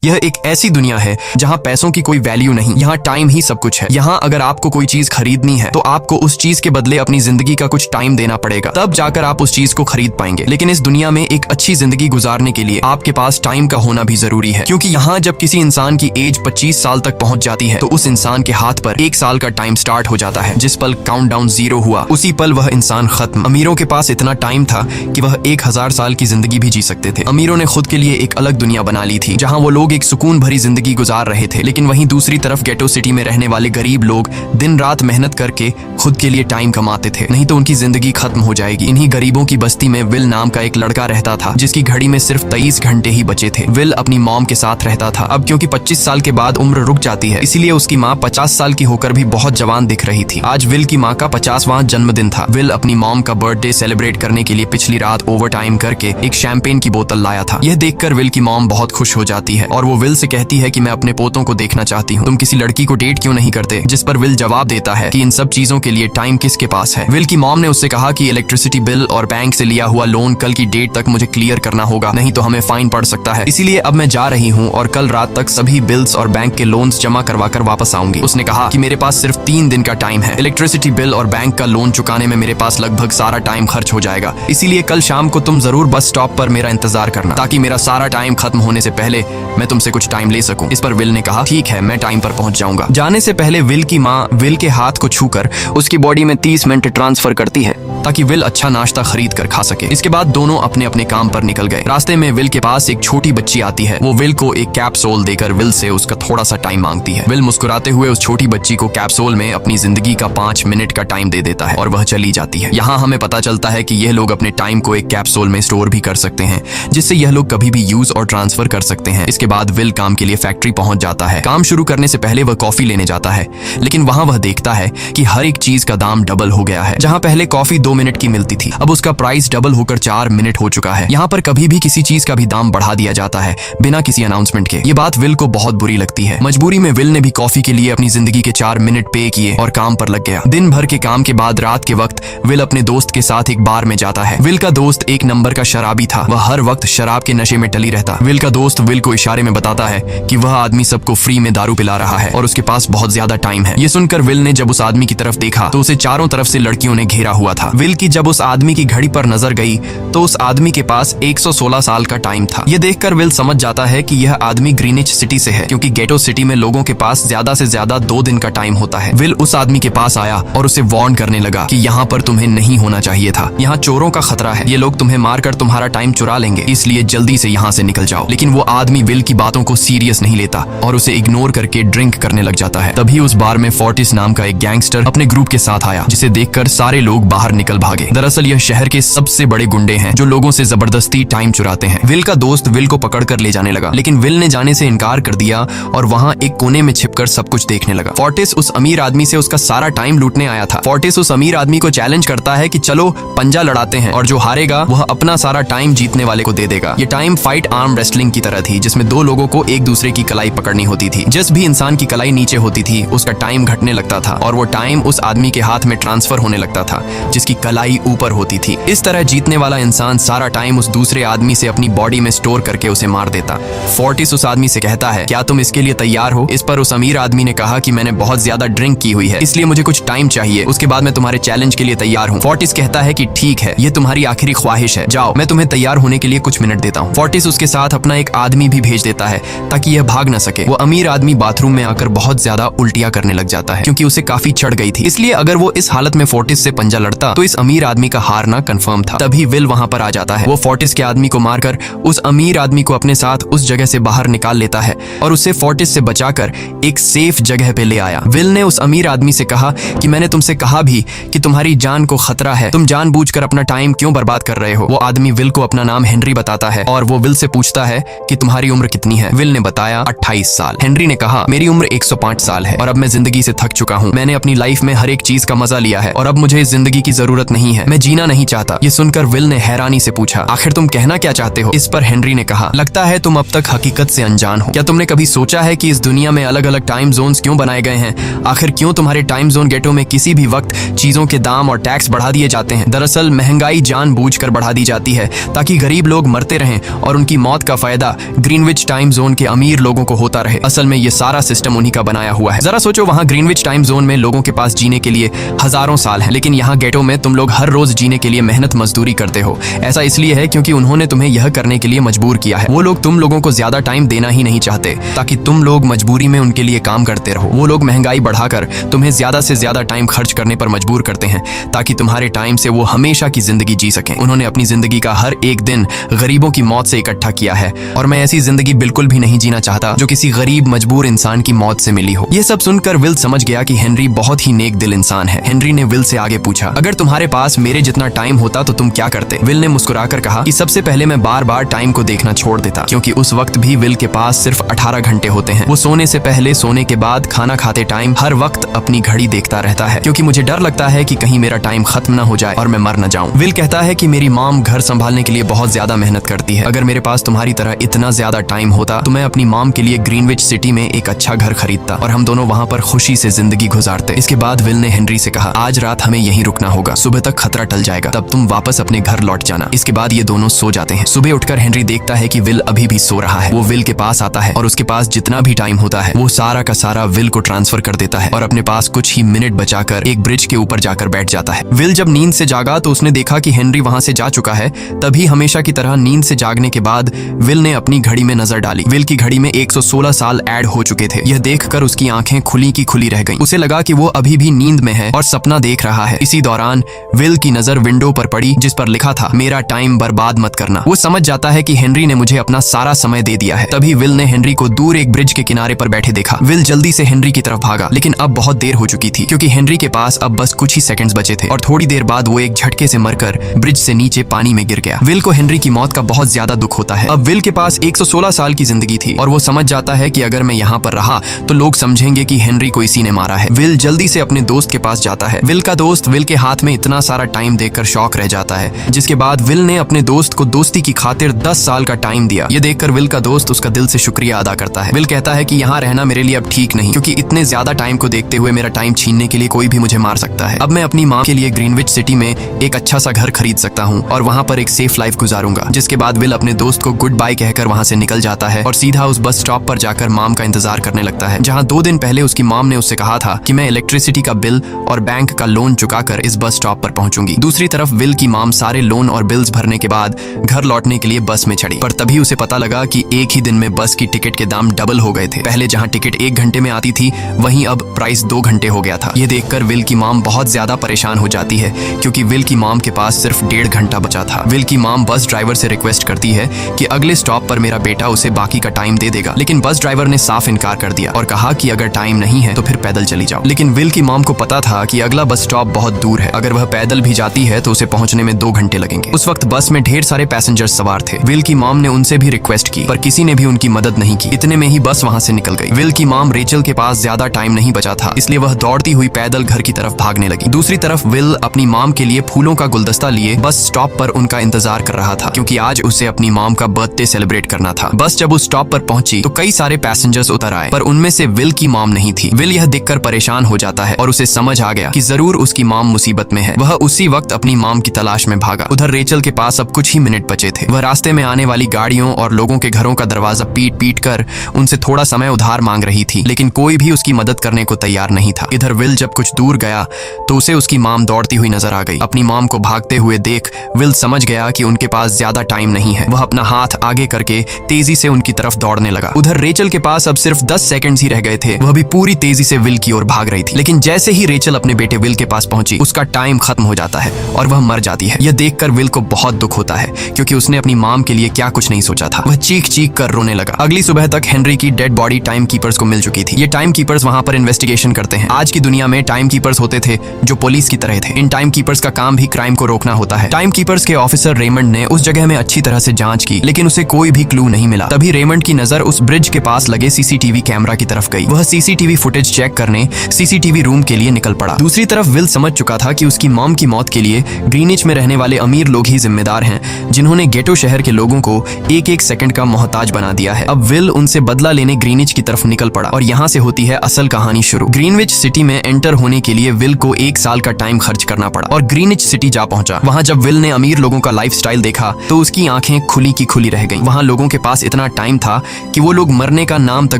यह एक ऐसी दुनिया है जहाँ पैसों की कोई वैल्यू नहीं, यहाँ टाइम ही सब कुछ है। यहाँ अगर आपको कोई चीज खरीदनी है तो आपको उस चीज के बदले अपनी जिंदगी का कुछ टाइम देना पड़ेगा, तब जाकर आप उस चीज को खरीद पाएंगे। लेकिन इस दुनिया में एक अच्छी जिंदगी गुजारने के लिए आपके पास टाइम का होना भी जरूरी है, क्योंकि यहाँ जब किसी इंसान की एज 25 साल तक पहुंच जाती है तो उस इंसान के हाथ पर 1 साल का टाइम स्टार्ट हो जाता है। जिस पल काउंटडाउन 0 हुआ उसी पल वह इंसान खत्म। अमीरों के पास इतना टाइम था कि वह 1000 साल की जिंदगी भी जी सकते थे। अमीरों ने खुद के लिए एक अलग दुनिया बना ली थी जहाँ वो लोग एक सुकून भरी जिंदगी गुजार रहे थे, लेकिन वहीं दूसरी तरफ गेटो सिटी में रहने वाले गरीब लोग दिन रात मेहनत करके खुद के लिए टाइम कमाते थे, नहीं तो उनकी जिंदगी खत्म हो जाएगी। इन्हीं गरीबों की बस्ती में विल नाम का एक लड़का रहता था जिसकी घड़ी में सिर्फ 23 घंटे ही बचे थे। विल अपनी मॉम के साथ रहता था। अब क्योंकि 25 साल के बाद उम्र रुक जाती है, इसीलिए उसकी माँ 50 साल की होकर भी बहुत जवान दिख रही थी। आज विल की माँ का 50वां जन्मदिन था। विल अपनी मॉम का बर्थडे सेलिब्रेट करने के लिए पिछली रात ओवर टाइम करके एक शैंपेन की बोतल लाया था। यह देखकर विल की मॉम बहुत खुश हो जाती है और वो विल से कहती है कि मैं अपने पोतों को देखना चाहती हूँ, तुम किसी लड़की को डेट क्यों नहीं करते? जिस पर विल जवाब देता है कि इन सब चीजों के लिए टाइम किसके पास है। विल की मॉम ने उससे कहा कि इलेक्ट्रिसिटी बिल और बैंक से लिया हुआ लोन कल की डेट तक मुझे क्लियर करना होगा, नहीं तो हमें फाइन पड़ सकता है। इसीलिए अब मैं जा रही हूँ और कल रात तक सभी बिल्स और बैंक के लोन्स जमा करवा कर वापस आऊंगी। उसने कहा कि मेरे पास सिर्फ 3 दिन का टाइम है। इलेक्ट्रिसिटी बिल और बैंक का लोन चुकाने में मेरे पास लगभग सारा टाइम खर्च हो जाएगा, इसीलिए कल शाम को तुम जरूर बस स्टॉप पर मेरा इंतजार करना, ताकि मेरा सारा टाइम खत्म होने से पहले मैं तुमसे कुछ टाइम ले सकूं। इस पर विल ने कहा ठीक है, मैं टाइम पर पहुंच जाऊंगा। जाने से पहले विल की माँ विल के हाथ को छूकर उसकी बॉडी में 30 मिनट ट्रांसफर करती है ताकि विल अच्छा नाश्ता खरीद कर खा सके। इसके बाद दोनों अपने अपने काम पर निकल गए। रास्ते में विल के पास एक छोटी बच्ची आती है। वो विल को एक कैप्सूल देकर विल से उसका थोड़ा सा टाइम मांगती है। विल मुस्कुराते हुए उस छोटी बच्ची को कैप्सूल में अपनी जिंदगी का 5 मिनट का टाइम दे देता है और वह चली जाती है। यहाँ हमें पता चलता है कि यह लोग अपने टाइम को एक कैप्सूल में स्टोर भी कर सकते हैं, जिससे यह लोग कभी भी यूज और ट्रांसफर कर सकते हैं। इसके बाद विल काम के लिए फैक्ट्री पहुंच जाता है। काम शुरू करने से पहले वह कॉफी लेने जाता है, लेकिन वहां वह देखता है कि हर एक चीज का दाम डबल हो गया है। जहां पहले कॉफी 2 मिनट की मिलती थी, अब उसका प्राइस डबल होकर 4 मिनट हो चुका है। यहाँ पर कभी भी किसी चीज का भी दाम बढ़ा दिया जाता है बिना किसी अनाउंसमेंट के। ये बात विल को बहुत बुरी लगती है। मजबूरी में विल ने भी कॉफी के लिए अपनी जिंदगी के 4 मिनट पे किए और काम पर लग गया। दिन भर के काम के बाद रात के वक्त विल अपने दोस्त के साथ एक बार में जाता है। विल का दोस्त 1 नंबर का शराबी था। वह हर वक्त शराब के नशे में टली रहता। विल का दोस्त विल को इशारे में बताता है कि वह आदमी सबको फ्री में दारू पिला रहा है और उसके पास बहुत ज्यादा टाइम है। ये सुनकर विल ने जब उस आदमी की तरफ देखा तो उसे चारों तरफ से लड़कियों ने घेरा हुआ था। विल की जब उस आदमी की घड़ी पर नजर गई तो उस आदमी के पास 116 साल का टाइम था। यह देखकर विल समझ जाता है कि यह आदमी ग्रीनिच सिटी से है, क्योंकि गेटो सिटी में लोगों के पास ज्यादा से ज्यादा 2 दिन का टाइम होता है। विल उस आदमी के पास आया और उसे वार्न करने लगा कि यहाँ पर तुम्हें नहीं होना चाहिए था। यहाँ चोरों का खतरा है, ये लोग तुम्हें मारकर तुम्हारा टाइम चुरा लेंगे, इसलिए जल्दी से यहाँ से निकल जाओ। लेकिन वो आदमी विल की बातों को सीरियस नहीं लेता और उसे इग्नोर करके ड्रिंक करने लग जाता है। तभी उस बार में फोर्टिस नाम का एक गैंगस्टर अपने ग्रुप के साथ आया, जिसे देखकर सारे लोग बाहर निकल भागे। दरअसल यह शहर के सबसे बड़े गुंडे हैं जो लोगों से जबरदस्ती टाइम चुराते हैं। विल का दोस्त विल को पकड़कर ले जाने लगा, लेकिन विल ने जाने से इनकार कर दिया और वहाँ एक कोने में छिपकर सब कुछ देखने लगा। फोर्टिस उस अमीर आदमी से उसका सारा टाइम लूटने आया था। फोर्टिस उस अमीर आदमी को चैलेंज करता है कि चलो पंजा लड़ाते हैं और जो हारेगा वह अपना सारा टाइम जीतने वाले को दे देगा। ये टाइम फाइट आर्म रेसलिंग की तरह थी, जिसमें 2 लोगों को एक दूसरे की कलाई पकड़नी होती थी। जिस भी इंसान की कलाई नीचे होती थी उसका टाइम घटने लगता था और वो टाइम उस आदमी के हाथ में ट्रांसफर होने लगता था जिसकी कलाई ऊपर होती थी। इस तरह जीतने वाला इंसान सारा टाइम उस दूसरे आदमी से अपनी बॉडी में स्टोर करके उसे मार देता। फोर्टिस उस आदमी से कहता है क्या तुम इसके लिए तैयार हो? इस पर उस अमीर आदमी ने कहा कि मैंने बहुत ज्यादा ड्रिंक की हुई है, इसलिए मुझे कुछ टाइम चाहिए, उसके बाद मैं तुम्हारे चैलेंज के लिए तैयार हूँ। फोर्टिस कहता है कि ठीक है, ये तुम्हारी आखिरी ख्वाहिश है, जाओ मैं तुम्हें तैयार होने के लिए कुछ मिनट देता हूँ। फोर्टिस उसके साथ अपना एक आदमी भी भेज देता है ताकि यह भाग न सके। वो अमीर आदमी बाथरूम में आकर बहुत ज्यादा उल्टियां करने लग जाता है क्योंकि उसे काफी चढ़ गई थी, इसलिए अगर वो इस हालत में फोर्टिस से पंजा लड़ता तो इस अमीर आदमी का हारना कंफर्म था। तभी विल वहां पर आ जाता है। वो फोर्टिस के आदमी को मारकर उस अमीर आदमी को अपने साथ उस जगह से बाहर निकाल लेता है और उसे फोर्टिस से बचाकर एक सेफ जगह पे ले आया। विल ने उस अमीर आदमी से कहा कि मैंने तुमसे कहा भी कि तुम्हारी जान को खतरा है, तुम जानबूझकर अपना टाइम क्यों बर्बाद कर रहे हो? वो आदमी विल को अपना नाम हेनरी बताता है और वो विल से पूछता है कि तुम्हारी उम्र कितनी है? विल ने बताया 28 साल। हेनरी ने कहा मेरी उम्र 105 साल है और अब मैं जिंदगी से थक चुका हूँ। मैंने अपनी लाइफ में हर एक चीज का मजा लिया है और अब मुझे इस जिंदगी की जरूरत नहीं है, मैं जीना नहीं चाहता। ये सुनकर विल ने हैरानी से पूछा आखिर तुम कहना क्या चाहते हो? इस पर हेनरी ने कहा लगता है तुम अब तक हकीकत से अनजान हो। क्या तुमने कभी सोचा है कि इस दुनिया में अलग अलग टाइम जोन्स क्यों बनाए गए हैं? आखिर क्यों तुम्हारे टाइम जोन गेटो में किसी भी वक्त चीजों के दाम और टैक्स बढ़ा दिए जाते हैं? दरअसल महंगाई जानबूझकर बढ़ा दी जाती है ताकि गरीब लोग मरते रहें और उनकी मौत का फायदा ग्रीनविच टाइम जोन के अमीर लोगों को होता रहे। असल में ये सारा सिस्टम उन्हीं का बनाया हुआ है। जरा सोचो, वहाँ ग्रीनविच टाइम जोन में लोगों के पास जीने के लिए हजारों साल हैं, लेकिन यहाँ गेटो में तुम लोग हर रोज जीने के लिए मेहनत मजदूरी करते हो। ऐसा इसलिए है क्योंकि उन्होंने तुम्हें यह करने के लिए मजबूर किया है। वो लोग तुम लोगों को ज्यादा टाइम देना ही नहीं चाहते ताकि तुम लोग मजबूरी में उनके लिए काम करते रहो। वो लोग महंगाई बढ़ाकर तुम्हें ज्यादा से ज्यादा टाइम खर्च करने पर मजबूर करते हैं ताकि तुम्हारे टाइम से वो हमेशा की जिंदगी जी सकें। उन्होंने अपनी जिंदगी का हर एक दिन गरीबों की मौत से इकट्ठा किया है और मैं ऐसी जिंदगी बिल्कुल भी नहीं जीना चाहता जो किसी गरीब मजबूर इंसान की मौत से मिली हो। यह सब सुनकर विल समझ गया कि हेनरी बहुत ही नेक दिल इंसान है। हेनरी ने विल से आगे पूछा, अगर तुम्हारे पास मेरे जितना टाइम होता तो तुम क्या करते? विल ने मुस्कुराकर कहा कि सबसे पहले मैं बार बार टाइम को देखना छोड़ देता, क्योंकि उस वक्त भी विल के पास सिर्फ 18 घंटे होते हैं। वो सोने से पहले, सोने के बाद, खाना खाते टाइम हर वक्त अपनी घड़ी देखता रहता है, क्योंकि मुझे डर लगता है कि कहीं मेरा टाइम खत्म न हो जाए और मैं मर न जाऊं। विल कहता है कि मेरी मॉम घर संभालने के लिए बहुत ज्यादा मेहनत करती है। अगर मेरे पास तुम्हारी तरह इतना ज्यादा टाइम होता तो मैं अपनी मॉम के लिए ग्रीनविच सिटी में एक अच्छा घर खरीदता और हम दोनों वहाँ पर खुशी से जिंदगी गुजारते। इसके बाद विल ने हेनरी से कहा, आज रात हमें यहीं रुकना होगा, सुबह तक खतरा टल जाएगा, तब तुम वापस अपने घर लौट जाना। इसके बाद ये दोनों सो जाते हैं। सुबह उठकर हेनरी देखता है कि विल अभी भी सो रहा है। वो विल के पास आता है और उसके पास जितना भी टाइम होता है वो सारा का सारा विल को ट्रांसफर कर देता है और अपने पास कुछ ही मिनट बचाकर एक ब्रिज के ऊपर जाकर बैठ जाता है। विल जब नींद से जागा तो उसने देखा कि हेनरी वहां से जा चुका है। तभी हमेशा की तरह नींद से जागने के बाद विल ने अपनी घड़ी में नजर डाली। विल की घड़ी में 116 साल ऐड हो चुके थे। यह देखकर उसकी आंखें खुली की खुली रह गईं। उसे लगा कि वो अभी भी नींद में है और सपना देख रहा है। इसी दौरान विल की नजर विंडो पर पड़ी जिस पर लिखा था, मेरा टाइम बर्बाद मत करना। वो समझ जाता है कि हेनरी ने मुझे अपना सारा समय दे दिया है। तभी विल ने हेनरी को दूर एक ब्रिज के किनारे पर बैठे देखा। विल जल्दी से हेनरी की तरफ भागा, लेकिन अब बहुत देर हो चुकी थी क्योंकि हेनरी के पास अब बस कुछ ही सेकंड्स बचे थे और थोड़ी देर बाद वो एक झटके से मरकर ब्रिज से नीचे पानी में गिर गया। विल को हेनरी की मौत का बहुत ज्यादा दुख होता है। अब विल के पास 116 साल की जिंदगी थी और वो समझ जाता है कि अगर मैं यहाँ पर रहा तो लोग समझेंगे कि हेनरी को इसी ने मारा है। विल जल्दी से अपने दोस्त के पास जाता है। विल का दोस्त विल के हाथ में इतना सारा टाइम देखकर शॉक रह जाता है, जिसके बाद विल ने अपने दोस्त को दोस्ती की खातिर 10 साल का टाइम दिया। ये देखकर विल का दोस्त उसका दिल से शुक्रिया अदा करता है। विल कहता है कि यहाँ रहना मेरे लिए अब ठीक नहीं, क्योंकि इतने ज्यादा टाइम को देखते हुए मेरा टाइम छीनने के लिए कोई भी मुझे मार सकता है। अब मैं अपनी माँ के लिए ग्रीनविच सिटी में एक अच्छा सा घर खरीद सकता हूँ और वहाँ पर एक सेफ लाइफ गुजारूंगा। जिसके बाद विल अपने दोस्त को गुड बाय कहकर वहाँ से निकल जाता है और सीधा उस बस स्टॉप पर जाकर मॉम का इंतजार करने लगता है, जहाँ 2 दिन पहले उसकी मॉम ने उससे कहा था कि मैं इलेक्ट्रिसिटी का बिल और बैंक का लोन चुकाकर इस बस स्टॉप पर पहुंचूंगी। दूसरी तरफ विल की मॉम सारे लोन और बिल्स भरने के बाद घर लौटने के लिए बस में चढ़ी, पर तभी उसे पता लगा कि एक ही दिन में बस की टिकट के दाम डबल हो गए थे। पहले जहाँ टिकट 1 घंटे में आती थी वहीं अब प्राइस 2 घंटे हो गया था। ये देखकर विल की मॉम बहुत ज्यादा परेशान हो जाती है क्योंकि विल की मॉम के पास सिर्फ 1.5 घंटा बचा था। विल की मॉम बस ड्राइवर से रिक्वेस्ट करती है कि अगले स्टॉप पर मेरा बेटा उसे बाकी का टाइम दे देगा, लेकिन बस ड्राइवर ने साफ इनकार कर दिया और कहा कि अगर टाइम नहीं है तो फिर पैदल चली जाओ। लेकिन विल की मॉम को पता था कि अगला बस स्टॉप बहुत दूर है, अगर वह पैदल भी जाती है तो उसे पहुंचने में 2 घंटे लगेंगे। उस वक्त बस में ढेर सारे पैसेंजर्स सवार थे। विल की मॉम ने उनसे भी रिक्वेस्ट की पर किसी ने भी उनकी मदद नहीं की। इतने में ही बस वहां से निकल गई। विल की मॉम रेचल के पास ज्यादा टाइम नहीं बचा था, इसलिए वह दौड़ती हुई पैदल घर की तरफ भागने लगी। दूसरी तरफ विल अपनी मॉम के लिए फूलों का गुलदस्ता लिए बस स्टॉप पर उनका इंतजार कर रहा था, क्योंकि आज उसे अपनी मॉम का बर्थडे सेलिब्रेट करना था। बस जब उस स्टॉप पर पहुंची तो कई सारे पैसेंजर्स उतर आए, पर उनमें से विल की मॉम नहीं थी। विल यह देखकर परेशान हो जाता है और उसे समझ आ गया कि जरूर उसकी मॉम मुसीबत में है। वह उसी वक्त अपनी मॉम की तलाश में भागा। उधर रेचल के पास अब कुछ ही मिनट बचे थे। वह रास्ते में आने वाली गाड़ियों और लोगों के घरों का दरवाजा पीट पीट कर उनसे थोड़ा समय उधार मांग रही थी, लेकिन कोई भी उसकी मदद करने को तैयार नहीं था। इधर विल जब कुछ दूर गया तो उसे उसकी मॉम दौड़ती हुई नजर आ गई। अपनी मॉम को भागते हुए देख विल समझ गया कि उनके पास ज्यादा टाइम नहीं है। वह अपना हाथ आगे करके तेजी से उनकी तरफ दौड़ने लगा। उधर रेचल के पास अब सिर्फ 10 सेकंड्स ही रह गए थे। वह भी पूरी तेजी से विल की ओर भाग रही थी, लेकिन जैसे ही रेचल अपने बेटे विल के पास पहुंची उसका टाइम खत्म हो जाता है और वह मर जाती है। यह देखकर विल को बहुत दुख होता है क्योंकि उसने अपनी मॉम के लिए क्या कुछ नहीं सोचा था। वह चीख चीख कर रोने लगा। अगली सुबह तक हेनरी की डेड बॉडी टाइम कीपर्स को मिल चुकी थी। ये टाइम कीपर्स वहां पर इन्वेस्टिगेशन करते हैं। आज की दुनिया में टाइम कीपर्स होते थे जो पुलिस की तरह थे। इन टाइम कीपर्स का काम भी क्राइम को रोकना होता है। टाइम कीपर्स के ऑफिसर रेमंड ने उस जगह में अच्छी तरह से जांच की, लेकिन उसे कोई भी क्लू नहीं मिला। तभी रेमंड की नजर उस ब्रिज के पास लगे सीसीटीवी कैमरा की तरफ गई। वह सीसीटीवी फुटेज चेक करने सीसीटीवी रूम के लिए निकल पड़ा। दूसरी तरफ विल समझ चुका था कि उसकी मॉम की मौत के लिए ग्रीनिच में रहने वाले अमीर लोग ही जिम्मेदार हैं, जिन्होंने गेटो शहर के लोगों को एक एक सेकंड का मोहताज बना दिया है। अब विल उनसे बदला लेने ग्रीनिच की तरफ निकल पड़ा और यहाँ से होती है असल कहानी शुरू। ग्रीनविच सिटी में एंटर होने के लिए विल को 1 साल का टाइम खर्च करना पड़ा और ग्रीनिच सिटी जा पहुंचा। वहां जब विल ने अमीर लोगों का लाइफस्टाइल देखा तो उसकी आंखें खुली की खुली रह गईं। वहां लोगों के पास इतना टाइम था कि वो लोग मरने का नाम तक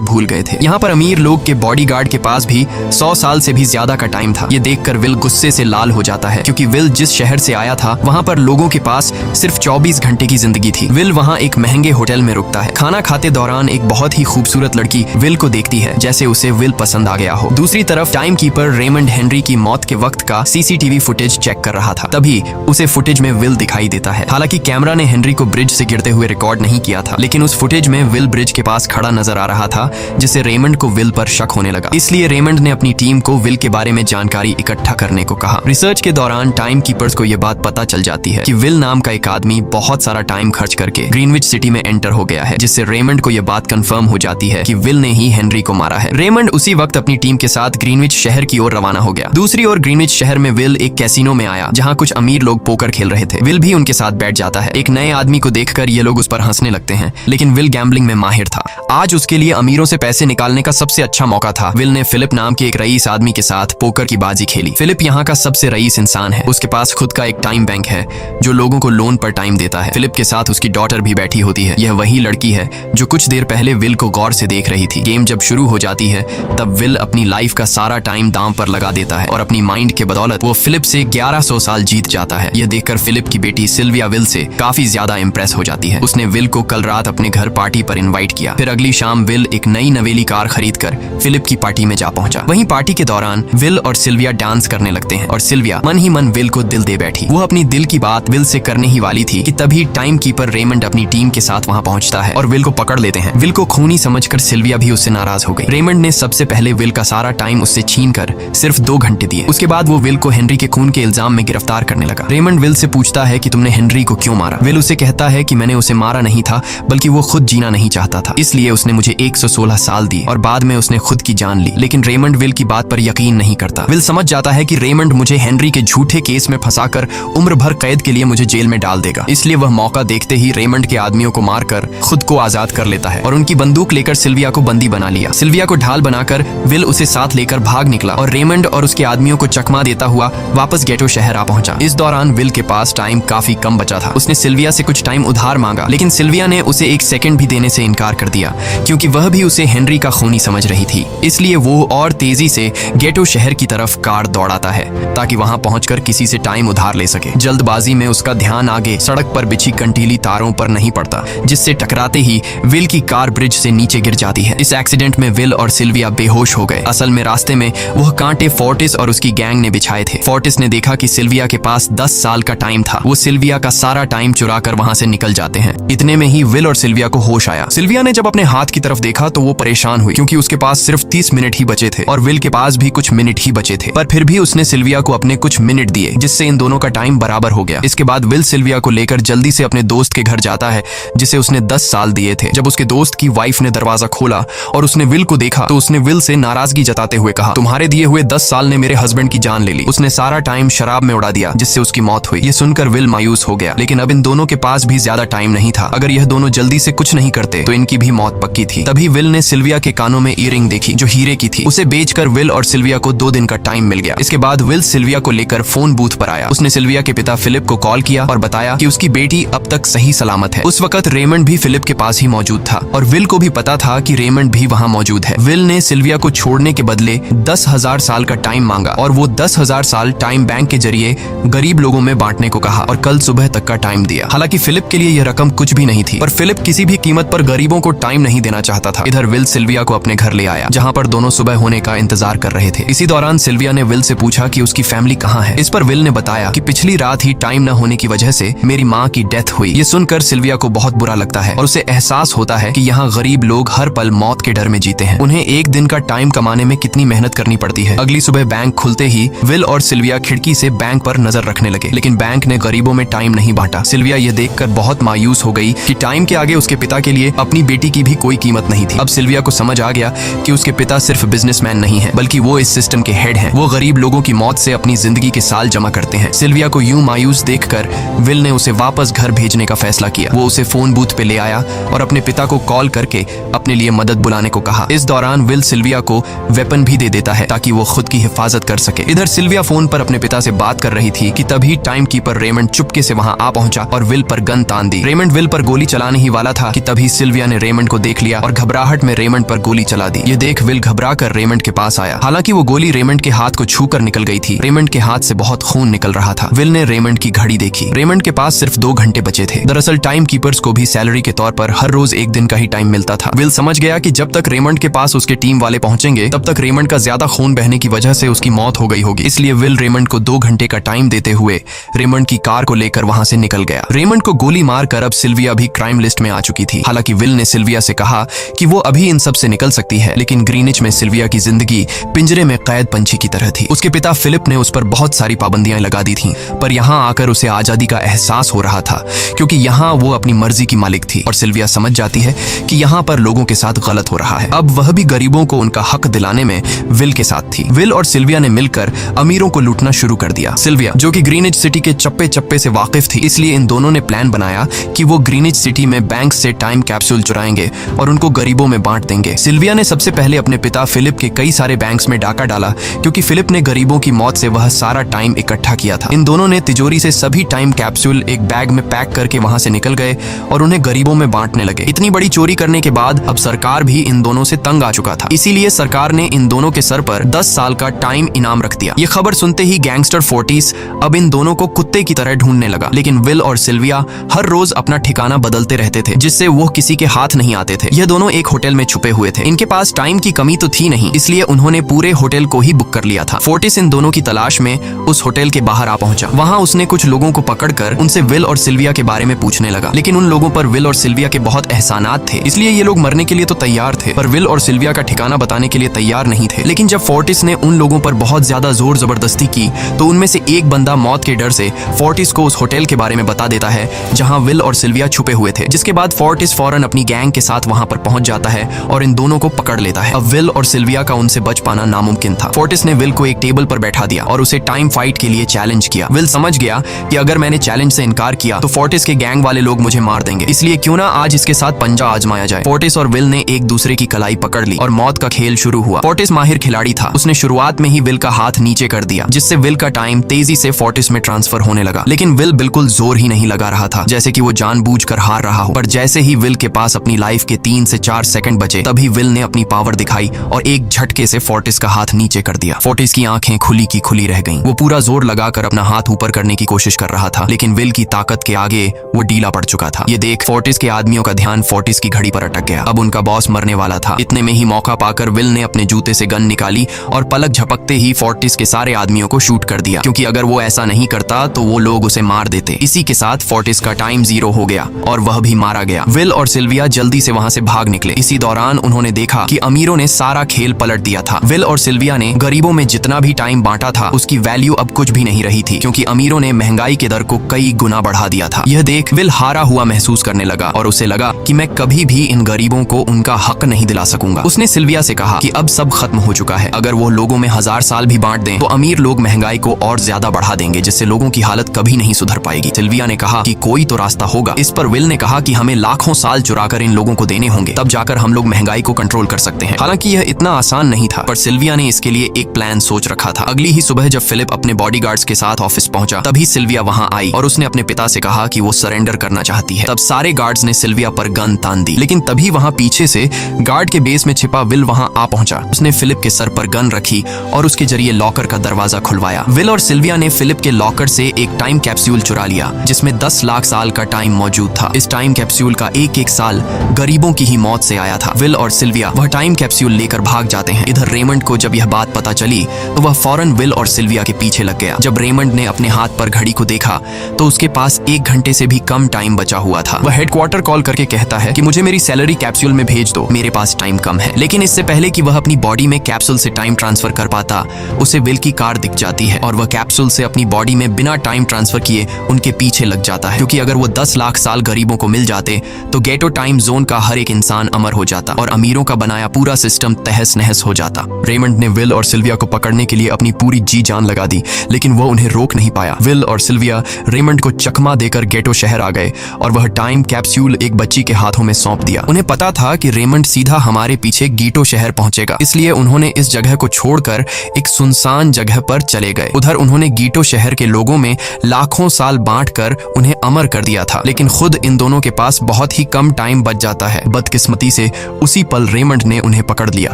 भूल गए थे। यहाँ पर अमीर लोग के बॉडीगार्ड के पास भी 100 साल से भी ज्यादा का टाइम था। ये देखकर विल गुस्से से लाल हो जाता है, क्योंकि विल जिस शहर से आया था वहाँ पर लोगों के पास सिर्फ 24 घंटे की जिंदगी थी। विल वहाँ एक महंगे होटल में रुकता है। खाना खाते दौरान एक बहुत ही खूबसूरत लड़की विल को देखती है, जैसे उसे विल पसंद आ गया हो। दूसरी तरफ टाइम कीपर रेमंड हेनरी की मौत के वक्त का सीसीटीवी फुटेज चेक कर रहा था। तभी उसे फुटेज में विल दिखाई देता है। हालांकि कैमरा ने हेनरी को ब्रिज से गिरते हुए रिकॉर्ड नहीं किया था, लेकिन उस फुटेज में विल ब्रिज के पास खड़ा नजर आ रहा था, जिससे रेमंड को विल पर शक होने लगा। इसलिए रेमंड ने अपनी टीम को विल के बारे में जानकारी इकट्ठा करने को कहा। रिसर्च के दौरान टाइम कीपर्स को यह बात पता चल जाती है कि विल नाम का एक आदमी बहुत सारा टाइम खर्च करके ग्रीनविच सिटी में एंटर हो गया है, जिससे रेमंड को यह बात कंफर्म हो जाती है कि विल ने ही हेनरी को मारा है। रेमंड उसी वक्त अपनी टीम के साथ ग्रीनविच शहर की ओर रवाना हो गया। दूसरी ओर ग्रीनविच शहर में विल एक कैसीनो में आया, जहाँ कुछ अमीर लोग पोकर खेल रहे थे। विल भी उनके साथ बैठ जाता है। एक नए आदमी को देखकर ये लोग उस पर हंसने लगते हैं, लेकिन विल गैम्बलिंग में माहिर था। आज उसके लिए अमीरों से पैसे निकालने का सबसे अच्छा मौका था। विल ने फिलिप नाम के एक रईस आदमी के साथ पोकर की बाजी खेली। फिलिप यहाँ का सबसे रईस इंसान है। उसके पास खुद का एक टाइम बैंक है जो लोगों को लोन पर टाइम देता है। फिलिप के साथ उसकी डॉटर भी बैठी होती है। यह वही लड़की है जो कुछ देर पहले विल को गौर से देख रही थी। गेम जब शुरू हो जाती है तब विल अपनी लाइफ का सारा टाइम दांव पर लगा देता है और अपनी माइंड के बदौलत वो फिलिप से 1100 साल जीत जाता है। यह देखकर फिलिप की बेटी सिल्विया विल से काफी ज्यादा इम्प्रेस हो जाती है। उसने विल को कल रात अपने घर पार्टी पर इनवाइट किया। फिर अगली शाम विल एक नई नवेली कार खरीदकर फिलिप की पार्टी में जा पहुंचा। वहीं पार्टी के दौरान विल और सिल्विया डांस करने लगते हैं और सिल्विया मन ही मन विल को दिल दे बैठी। वो अपनी दिल की बात विल से करने ही वाली थी कि तभी टाइम कीपर रेमंड अपनी टीम के साथ वहां पहुंचता है और विल को पकड़ लेते हैं। विल को खूनी समझकर सिल्विया भी उससे नाराज हो गई। रेमंड ने सबसे पहले विल का सारा टाइम उससे छीनकर सिर्फ 2 घंटे दिए। उसके बाद वो विल को हेनरी के खून के इल्जाम में गिरफ्तार करने लगा। रेमंड विल से पूछता है कि तुमने हेनरी को क्यों मारा। विल उसे कहता है कि मैंने उसे मारा नहीं था, बल्कि वो खुद जीना नहीं चाहता था, इसलिए उसने मुझे 116 साल दिए और बाद में उसने खुद की जान ली। लेकिन रेमंड विल की बात पर यकीन नहीं करता। विल समझ जाता है कि रेमंड मुझे हेनरी के झूठे केस में फंसाकर उम्र भर कैद के लिए मुझे जेल में डाल देगा, इसलिए वह मौका देखते ही रेमंड के आदमियों को मारकर खुद को आजाद कर लेता है और उनकी बंदूक लेकर सिल्विया को बंदी बना लिया। सिल्विया को ढाल बनाकर विल उसे साथ लेकर भाग निकला और रेमंड और उसके आदमियों को चकमा देता हुआ वापस गेटो शहर आ पहुंचा। इस दौरान विल के पास टाइम काफी कम बचा था। उसने सिल्विया से कुछ टाइम उधार मांगा, लेकिन सिल्विया ने उसे 1 सेकंड भी देने से इनकार कर दिया, क्योंकि वह भी उसे हेनरी का खूनी समझ रही थी। इसलिए वो और तेजी से गेटो शहर की तरफ कार दौड़ाता है ताकि वहां पहुंचकर किसी से टाइम उधार ले सके। जल्दबाजी में उसका ध्यान आगे सड़क पर बिछी कंटीली तारों पर नहीं पड़ता, जिससे टकराते ही विल की कार ब्रिज से नीचे गिर जाती है। इस एक्सीडेंट में विल और सिल्विया बेहोश हो गए। असल में रास्ते में वह कांटे फोर्टिस और उसकी गैंग ने बिछाए थे। फोर्टिस ने देखा कि सिल्विया के पास 10 साल का टाइम था। वो सिल्विया का सारा टाइम चुरा कर वहां से निकल जाते हैं। इतने में ही विल और सिल्विया को होश आया। सिल्विया ने जब अपने हाथ की तरफ देखा तो वो परेशान हुई, क्योंकि उसके पास सिर्फ 30 मिनट ही बचे थे और विल के पास भी कुछ मिनट ही बचे थे। पर फिर भी उसने सिल्विया को अपने कुछ मिनट दिए, जिससे इन दोनों का टाइम बराबर हो गया। इसके बाद विल सिल्विया को लेकर जल्दी से अपने दोस्त के घर जाता है, जिसे उसने 10 साल दिए थे। जब उसके दोस्त की वाइफ ने दरवाजा खोला और उसने विल को देखा तो उसने विल से नाराजगी जताते हुए कहा, तुम्हारे दिए हुए 10 साल ने मेरे हस्बैंड की जान ले ली। उसने सारा टाइम शराब में उड़ा दिया, जिससे उसकी मौत हुई। ये सुनकर विल मायूस हो गया, लेकिन अब इन दोनों के पास भी ज्यादा टाइम नहीं था। अगर यह दोनों जल्दी से कुछ नहीं करते तो इनकी भी मौत पक्की थी। तभी विल ने सिल्विया के कानों में ईयरिंग देखी जो हीरे की थी। उसे बेचकर विल और सिल्विया को 2 दिन का टाइम मिल गया। इसके बाद विल सिल्विया को लेकर फोन बूथ पर आया। उसने सिल्विया के पिता फिलिप को कॉल किया और बताया कि उसकी बेटी अब तक सही सलामत है। उस वक्त रेमंड भी फिलिप के पास ही मौजूद था और विल को भी पता था कि रेमंड भी वहां मौजूद है। विल ने सिल्विया को छोड़ने के बदले 10,000 साल का टाइम मांगा और वो 10,000 साल टाइम बैंक के जरिए गरीब लोगों में बांटने को कहा और कल सुबह तक का टाइम दिया। हालांकि फिलिप के लिए यह रकम कुछ भी नहीं थी, पर फिलिप किसी भी कीमत पर गरीबों को टाइम नहीं देना चाहता था। इधर विल सिल्विया को अपने घर ले आया, जहां पर दोनों सुबह होने का इंतजार कर रहे थे। इसी दौरान सिल्विया ने विल से पूछा कि उसकी फैमिली कहाँ है। इस पर विल ने बताया कि पिछली रात ही टाइम न होने की वजह से मेरी माँ की डेथ हुई। ये सुनकर सिल्विया को बहुत बुरा लगता है और उसे एहसास होता है कि यहाँ गरीब लोग हर पल मौत के डर में जीते हैं। उन्हें एक दिन का टाइम कमाने में कितनी मेहनत करनी पड़ती है। अगली सुबह बैंक खुलते ही विल और सिल्विया खिड़की से बैंक पर नजर रखने लगे, लेकिन बैंक ने गरीबों में टाइम नहीं बांटा। सिल्विया ये देखकर बहुत मायूस हो गई कि टाइम के आगे उसके पिता के लिए अपनी बेटी की भी कोई कीमत नहीं थी। अब सिल्विया को समझ आ गया कि उसके पिता सिर्फ बिजनेसमैन नहीं है, बल्कि वो इस सिस्टम के हेड हैं। वो गरीब लोगों की मौत से अपनी जिंदगी के साल जमा करते हैं। सिल्विया को यूं मायूस देखकर विल ने उसे वापस घर भेजने का फैसला किया। वो उसे फोन बूथ पे ले आया और अपने पिता को कॉल करके अपने लिए मदद बुलाने को कहा। इस दौरान विल सिल्विया को वेपन भी दे देता है ताकि वो खुद की हिफाजत कर सके। इधर सिल्विया फोन पर अपने पिता से बात कर रही थी कि तभी टाइम कीपर रेमंड चुपके से वहां आ पहुंचा और विल पर गन तान दी। रेमंड विल पर गोली चलाने ही वाला था था कि तभी सिल्विया ने रेमंड को देख लिया और घबराहट में रेमंड पर गोली चला दी। ये देख विल घबराकर रेमंड के पास आया। हालांकि वो गोली रेमंड के हाथ को छूकर निकल गई थी। रेमंड के हाथ से बहुत खून निकल रहा था। विल ने रेमंड की घड़ी देखी। रेमंड के पास सिर्फ 2 घंटे बचे थे। दरअसल टाइम कीपर्स को भी सैलरी के तौर पर हर रोज 1 दिन का ही टाइम मिलता था। विल समझ गया कि जब तक रेमंड के पास उसके टीम वाले पहुंचेंगे तब तक रेमंड का ज्यादा खून बहने की वजह से उसकी मौत हो गई होगी। इसलिए विल रेमंड को 2 घंटे का टाइम देते हुए रेमंड की कार को लेकर वहां से निकल गया। रेमंड को गोली मारकर अब सिल्विया भी क्राइम लिस्ट में आ चुकी थी। हालांकि विल ने सिल्विया से कहा कि वो अभी इन सब से निकल सकती है, लेकिन ग्रीनिच में सिल्विया की जिंदगी पिंजरे में कैद पंछी की तरह थी। उसके पिता फिलिप ने उस पर बहुत सारी पाबंदियां लगा दी थीं, पर यहाँ आकर उसे आजादी का एहसास हो रहा था, क्योंकि यहाँ वो अपनी मर्जी की मालिक थी। और सिल्विया समझ जाती है कि यहाँ पर लोगों के साथ गलत हो रहा है। अब वह भी गरीबों को उनका हक दिलाने में विल के साथ थी। विल और सिल्विया ने मिलकर अमीरों को लूटना शुरू कर दिया। सिल्विया, जो कि ग्रीनिच सिटी के चप्पे चप्पे से वाकिफ थी, इसलिए इन दोनों ने प्लान बनाया कि वो ग्रीनिच सिटी में बैंक से टाइम कैप्सूल चुराएंगे और उनको गरीबों में बांट देंगे। सिल्विया ने सबसे पहले अपने पिता फिलिप के कई सारे बैंक्स में डाका डाला, क्योंकि फिलिप ने गरीबों की मौत से वह सारा टाइम इकट्ठा किया था। इन दोनों ने तिजोरी से सभी टाइम कैप्सूल एक बैग में पैक करके वहां से निकल गए और उन्हें गरीबों में बांटने लगे। इतनी बड़ी चोरी करने के बाद अब सरकार भी इन दोनों से तंग आ चुका था। इसीलिए सरकार ने इन दोनों के सर पर 10 साल का टाइम इनाम रख दिया। ये खबर सुनते ही गैंगस्टर फोर्टिस अब इन दोनों को कुत्ते की तरह ढूंढने लगा। लेकिन विल और सिल्विया हर रोज अपना ठिकाना बदलते रहते थे, जिससे वो किसी के हाथ नहीं आते थे। यह दोनों एक होटल में छुपे हुए थे। इनके पास टाइम की कमी तो थी नहीं, इसलिए उन्होंने पूरे होटल को ही बुक कर लिया था। फोर्टिस इन दोनों की तलाश में उस होटल के बाहर आ पहुंचा। वहां उसने कुछ लोगों को पकड़कर उनसे विल और सिल्विया के बारे में पूछने लगा, लेकिन उन लोगों पर विल और सिल्विया के बहुत एहसानात थे, इसलिए ये लोग मरने के लिए तो तैयार थे, पर विल और सिल्विया का ठिकाना बताने के लिए तैयार नहीं थे। लेकिन जब फोर्टिस ने उन लोगों पर बहुत ज्यादा जोर जबरदस्ती की, तो उनमें से एक बंदा मौत के डर से फोर्टिस को उस होटल के बारे में बता देता है जहां विल और सिल्विया छुपे हुए थे। जिसके बाद फोर्टिस फौरन अपनी गैंग के साथ वहां पर पहुंच जाता है और इन दोनों को पकड़ लेता है। अब विल और सिल्विया का उनसे बच पाना नामुमकिन था। फोर्टिस ने विल को एक टेबल पर बैठा दिया और उसे टाइम फाइट के लिए चैलेंज किया। विल समझ गया कि अगर मैंने चैलेंज से इनकार किया तो फोर्टिस के गैंग वाले लोग मुझे मार देंगे, इसलिए क्यों ना आज इसके साथ पंजा आजमाया जाए। फोर्टिस और विल ने एक दूसरे की कलाई पकड़ ली और मौत का खेल शुरू हुआ। फोर्टिस माहिर खिलाड़ी था। उसने शुरुआत में ही विल का हाथ नीचे कर दिया, जिससे विल का टाइम तेजी से फोर्टिस में ट्रांसफर होने लगा। लेकिन विल बिल्कुल जोर ही नहीं लगा रहा था, जैसे कि वो जानबूझकर हार रहा हो। पर जैसे ही विल के पास अपनी लाइफ के 3 से 4 सेकंड बचे, तभी विल ने अपनी पावर दिखाई और एक झटके से फोर्टिस का हाथ नीचे कर दिया। फोर्टिस की आंखें खुली की खुली रह गईं। वो पूरा जोर लगाकर अपना हाथ ऊपर करने की कोशिश कर रहा था, लेकिन विल की ताकत के आगे वो ढीला पड़ चुका था। ये देख फोर्टिस के आदमियों का ध्यान फोर्टिस की घड़ी पर अटक गया। अब उनका बॉस मरने वाला था। इतने में ही मौका पाकर विल ने अपने जूते से गन निकाली और पलक झपकते ही फोर्टिस के सारे आदमियों को शूट कर दिया, क्योंकि अगर वो ऐसा नहीं करता तो वो लोग उसे मार देते। इसी के साथ फोर्टिस का टाइम 0 हो गया और वह भी मारा गया। विल और सिल्विया जल्दी से वहां से भाग निकले। इसी दौरान उन्होंने देखा कि अमीरों ने सारा खेल पलट दिया था। विल और सिल्विया ने गरीबों में जितना भी टाइम बांटा था उसकी वैल्यू अब कुछ भी नहीं रही थी, क्योंकि अमीरों ने महंगाई के दर को कई गुना बढ़ा दिया था। यह देख विल हारा हुआ महसूस करने लगा और उसे लगा कि मैं कभी भी इन गरीबों को उनका हक नहीं दिला सकूंगा। उसने सिल्विया से कहा कि अब सब खत्म हो चुका है। अगर वो लोगों में 1000 साल भी बांट दें तो अमीर लोग महंगाई को और ज्यादा बढ़ा देंगे, जिससे लोगों की हालत कभी नहीं सुधर पाएगी। सिल्विया ने कहा कि कोई तो रास्ता होगा। इस पर विल ने कहा कि हमें लाखों साल चुराकर इन लोगों को देने होंगे, तब जाकर हम लोग महंगाई को कंट्रोल कर सकते हैं। हालांकि यह इतना आसान नहीं था, पर सिल्विया ने इसके लिए एक प्लान सोच रखा था। अगली ही सुबह जब फिलिप अपने बॉडीगार्ड्स के साथ ऑफिस पहुंचा, तभी सिल्विया वहां आई और उसने अपने पिता से कहा कि वो सरेंडर करना चाहती है। तब सारे गार्ड्स ने सिल्विया पर गन तान दी, लेकिन तभी वहां पीछे से गार्ड के बेस में छिपा विल वहां आ पहुंचा। उसने फिलिप के सर पर गन रखी और उसके जरिए लॉकर का दरवाजा खुलवाया। विल और सिल्विया ने फिलिप के लॉकर से एक टाइम कैप्सूल चुरा लिया, जिसमें 10 लाख साल का टाइम मौजूद था। इस टाइम कैप्सूल का एक साल गरीबों की ही मौत से आया था। विल और सिल्विया वह टाइम कैप्सूल लेकर भाग जाते हैं। इधर रेमंड को जब यह बात पता चली तो वह फौरन विल और सिल्विया के पीछे लग गया। जब रेमंड ने अपने हाथ पर घड़ी को देखा तो उसके पास 1 घंटे से भी कम टाइम बचा हुआ था। वह हेडक्वार्टर कॉल करके कहता है कि मुझे मेरी सैलरी कैप्सूल में भेज दो, मेरे पास टाइम कम है। लेकिन इससे पहले कि वह अपनी बॉडी में कैप्सूल से टाइम ट्रांसफर कर पाता, उसे विल की कार दिख जाती है और वह कैप्सूल से अपनी बॉडी में बिना टाइम ट्रांसफर किए उनके पीछे लग जाता है, क्योंकि अगर वो 10 लाख साल गरीबों को मिल जाते तो गेटो टाइम जोन का हर एक इंसान अमर हो जाता और अमीरों का बनाया पूरा सिस्टम तहस नहस हो जाता। रेमंड ने विल और सिल्विया को पकड़ने के लिए अपनी पूरी जी जान लगा दी, लेकिन वो उन्हें रोक नहीं पाया। विल और सिल्विया रेमंड को चकमा देकर गेटो शहर आ गए और वह टाइम कैप्सूल एक बच्ची के हाथों में सौंप दिया। उन्हें पता था कि रेमंड सीधा हमारे पीछे गीटो शहर पहुंचेगा, इसलिए उन्होंने इस जगह को छोड़कर एक सुनसान जगह पर चले गए। उधर उन्होंने गीटो शहर के लोगों में लाखों साल बांटकर उन्हें अमर कर दिया था, लेकिन खुद इन दोनों के पास बहुत ही कम टाइम बच जाता है। बदकिस्मती से उसी पल रेमंड ने उन्हें पकड़ लिया।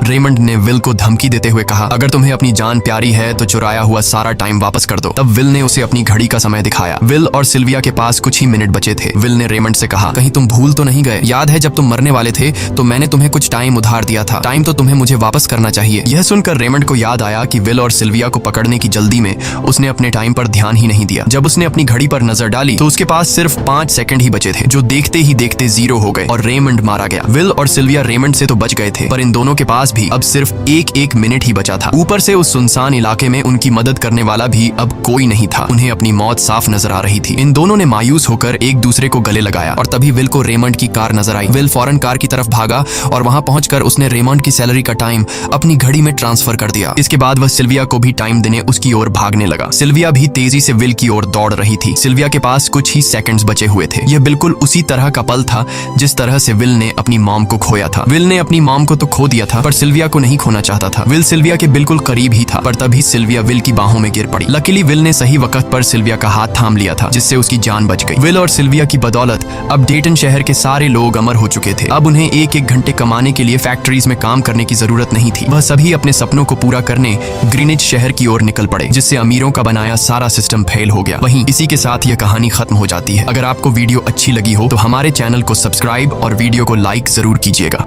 रेमंड ने विल को धमकी देते हुए कहा, अगर तुम्हें अपनी जान प्यारी है तो चुराया हुआ सारा टाइम वापस कर दो। तब विल ने उसे अपनी घड़ी का समय दिखाया। विल और सिल्विया के पास कुछ ही मिनट बचे थे। विल ने रेमंड से कहा, कहीं तुम भूल तो नहीं गए? याद है जब तुम मरने वाले थे तो मैंने तुम्हें कुछ टाइम उधार दिया था। टाइम तो तुम्हें मुझे वापस करना चाहिए। यह सुनकर रेमंड को याद आया कि विल और सिल्विया को पकड़ने की जल्दी में उसने अपने टाइम पर ध्यान ही नहीं दिया। जब उसने अपनी घड़ी पर नजर डाली तो उसके पास सिर्फ 5 सेकंड ही बचे थे, जो देखते ही देखते 0 हो गए और रेमंड मारा गया। विल और सिल्विया रेमंड से तो बच गए थे, पर इन दोनों के पास भी अब सिर्फ एक मिनट ही बचा था। ऊपर से उस सुनसान इलाके में उनकी मदद करने वाला भी अब कोई नहीं था। उन्हें अपनी मौत साफ नजर आ रही थी। इन दोनों ने मायूस होकर एक दूसरे को गले लगाया और तभी विल को रेमंड की कार नजर आई। विल फौरन कार की तरफ भागा और वहां पहुंचकर उसने रेमंड की सैलरी का टाइम अपनी घड़ी में ट्रांसफर कर दिया। इसके बाद वह सिल्विया को भी टाइम देने उसकी ओर भागने लगा। सिल्विया भी तेजी से विल की ओर दौड़ रही थी। सिल्विया के पास कुछ ही सेकंड्स बचे हुए थे। यह बिल्कुल उसी तरह का पल था जिस तरह से विल ने अपनी मॉम को खोया था। विल ने अपनी मॉम को तो खो दिया था, पर सिल्विया को नहीं खोना चाहता था। विल सिल्विया के बिल्कुल करीब ही था, पर तभी सिल्विया विल की बाहों में गिर पड़ी। लकीली विल ने सही वक्त पर सिल्विया का हाथ थाम लिया था, जिससे उसकी जान बच गई। विल और सिल्विया की बदौलत अब डेटन शहर के सारे लोग अमर हो चुके थे। अब उन्हें एक घंटे कमाने के लिए फैक्ट्रीज में काम करने की जरूरत नहीं थी। वह सभी अपने सपनों को पूरा करने ग्रीनिच शहर की ओर निकल पड़े, जिससे अमीरों का बनाया सारा सिस्टम फेल हो गया। वहीं इसी के साथ यह कहानी खत्म हो जाती है। अगर आपको वीडियो अच्छी लगी हो तो हमारे चैनल को सब्सक्राइब और वीडियो को लाइक जरूर कीजिएगा।